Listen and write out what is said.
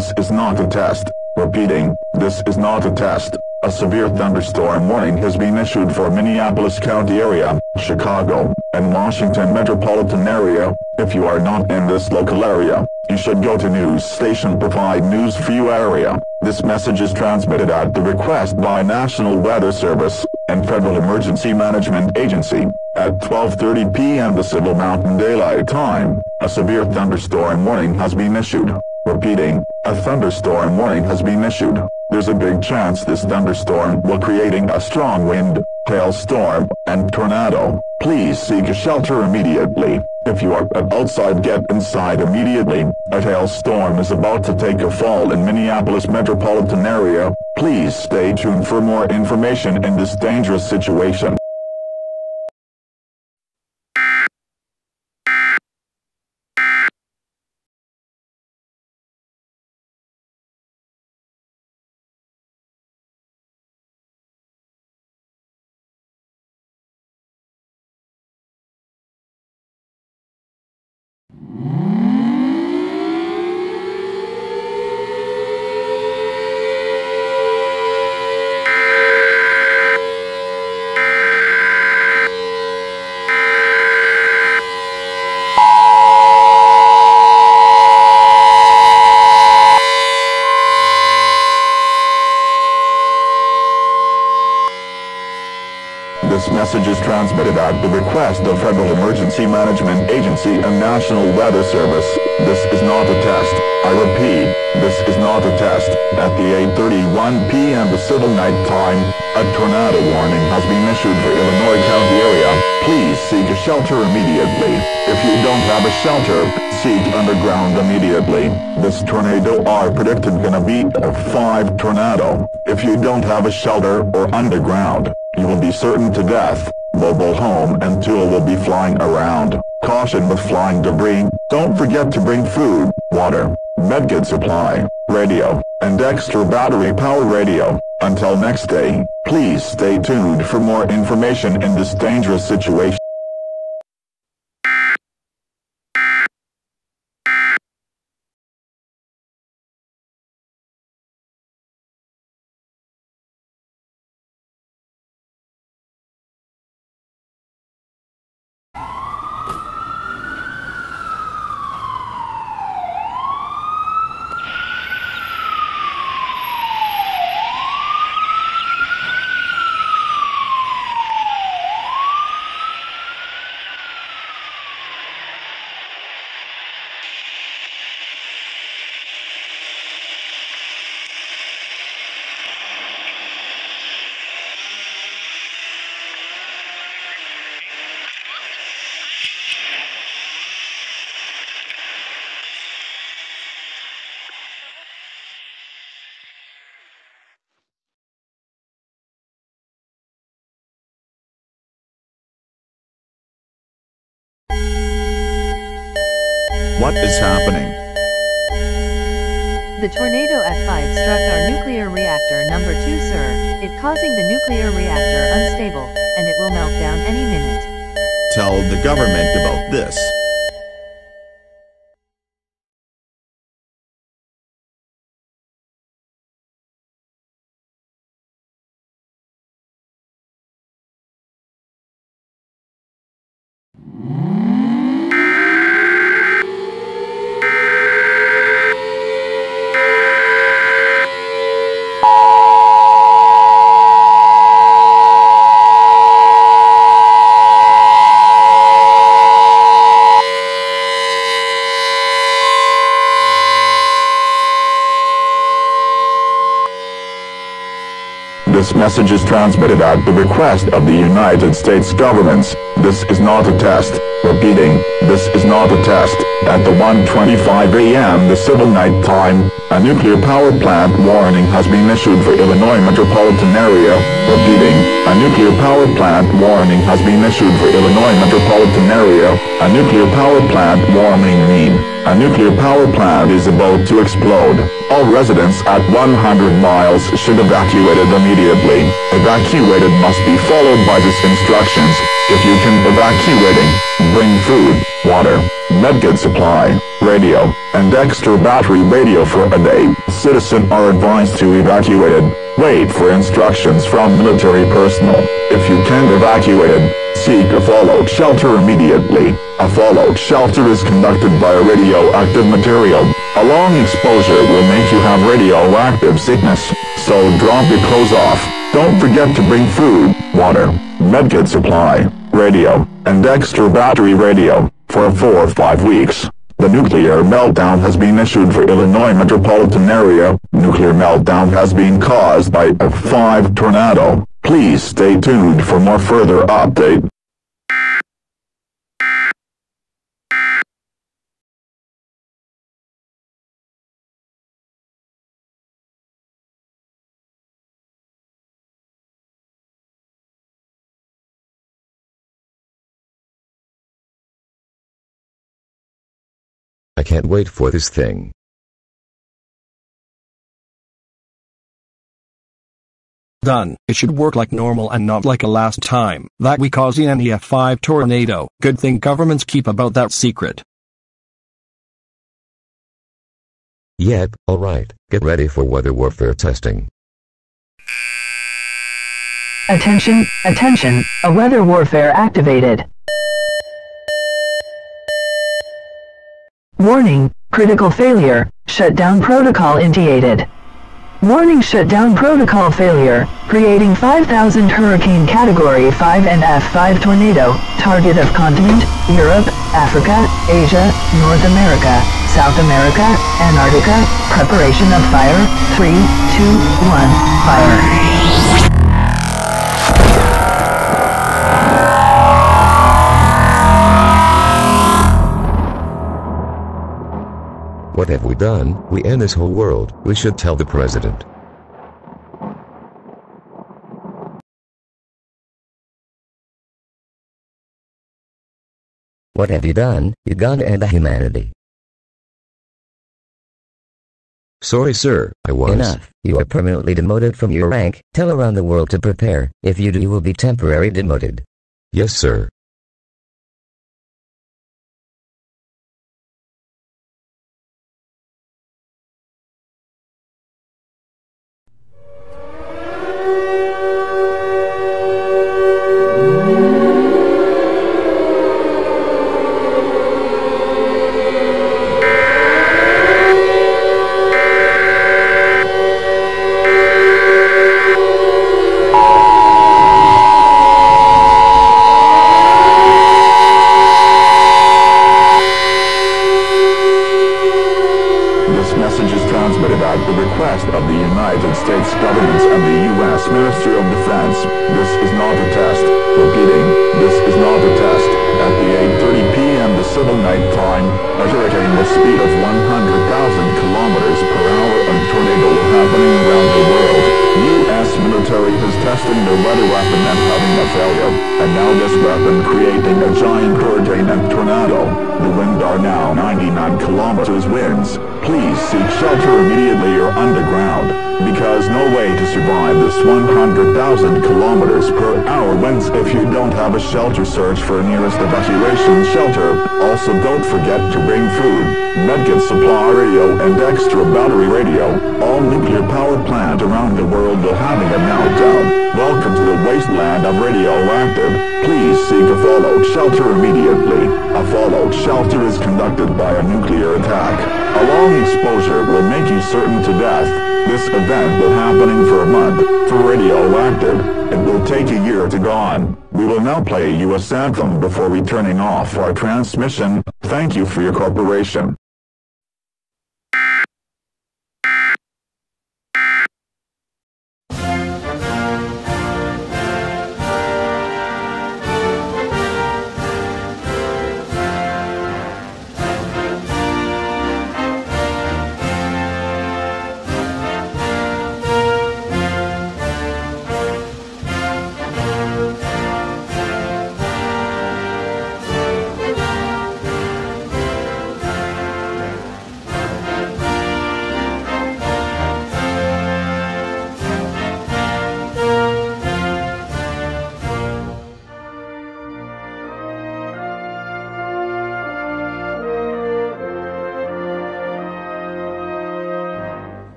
This is not a test. Repeating, this is not a test. A severe thunderstorm warning has been issued for Minneapolis County area, Chicago, and Washington metropolitan area. If you are not in this local area, you should go to news station provide news for your area. This message is transmitted at the request by National Weather Service and Federal Emergency Management Agency. At 12:30 p.m. Pacific Mountain Daylight Time, a severe thunderstorm warning has been issued. Repeating, a thunderstorm warning has been issued. There's a big chance this thunderstorm will creating a strong wind, hailstorm, and tornado. Please seek a shelter immediately. If you are outside, get inside immediately. A hailstorm is about to take a fall in Minneapolis metropolitan area. Please stay tuned for more information in this dangerous situation. This message is transmitted at the request of Federal Emergency Management Agency and National Weather Service. This is not a test. I repeat, this is not a test. At the 8:31 p.m. Pacific Night Time, a tornado warning has been issued for Illinois County area. Please seek a shelter immediately. If you don't have a shelter, seek underground immediately. This tornado are predicted gonna be a 5 tornado. If you don't have a shelter or underground, you will be certain to death. Mobile home and tool will be flying around. Caution with flying debris. Don't forget to bring food, water, medkit supply, radio, and extra battery power radio. Until next day, please stay tuned for more information in this dangerous situation. What is happening? The tornado F5 struck our nuclear reactor number 2, sir. It causing the nuclear reactor unstable, and it will melt down any minute. Tell the government about this. This message is transmitted at the request of the United States government. This is not a test. Repeating, this is not a test. At the 1:25 a.m. Pacific Night Time, a nuclear power plant warning has been issued for Illinois metropolitan area. Repeating, a nuclear power plant warning has been issued for Illinois metropolitan area. A nuclear power plant warning means a nuclear power plant is about to explode. All residents at 100 miles should evacuate immediately. Evacuated must be followed by these instructions. If you can evacuating, bring food, water, medkit supply, radio, and extra battery radio for a day. Citizens are advised to evacuate. Wait for instructions from military personnel. If you can't evacuate, seek a fallout shelter immediately. A fallout shelter is conducted by a radioactive material. A long exposure will make you have radioactive sickness, so drop your clothes off. Don't forget to bring food, water, medkit supply, radio, and extra battery radio for 4 or 5 weeks. The nuclear meltdown has been issued for Illinois metropolitan area. Nuclear meltdown has been caused by a 5 tornado. Please stay tuned for more further update. I can't wait for this thing. Done. It should work like normal and not like a last time that we caused the NEF5 tornado. Good thing governments keep about that secret. Yep, alright, get ready for weather warfare testing. Attention, attention, a weather warfare activated. Warning, critical failure, shutdown protocol initiated. Warning, shutdown protocol failure, creating 5,000 hurricane category 5 and F5 tornado, target of continent, Europe, Africa, Asia, North America, South America, Antarctica, preparation of fire, 3, 2, 1, fire. What have we done? We end this whole world. We should tell the president. What have you done? You're gonna end humanity. Sorry, sir, I was. Enough. You are permanently demoted from your rank. Tell around the world to prepare. If you do, you will be temporarily demoted. Yes, sir. At the request of the United States government and the U.S. Ministry of Defense, this is not a test. Repeating, this is not a test. At the 8:30 p.m. the civil night time, a hurricane with speed of 100,000 kilometers per hour and tornado happening around the world. U.S. military is testing their weather weapon and having a failure, and now this weapon creating a giant hurricane and tornado. The winds are now 99 kilometers winds. Please seek shelter immediately or underground, because no way to survive this 100,000 kilometers per hour winds. If you don't have a shelter, search for nearest evacuation shelter. Also, don't forget to bring food, medkit supply, radio, and extra battery radio. All nuclear power plants around the world are having a meltdown. Welcome to the wasteland of radioactive. Please seek a fallout shelter immediately. A fallout shelter is conducted by a nuclear attack. A long exposure will make you certain to death. This event will happening for a month. For radioactive, it will take a year to gone. We will now play a U.S. anthem before we turning off our transmission. Thank you for your cooperation.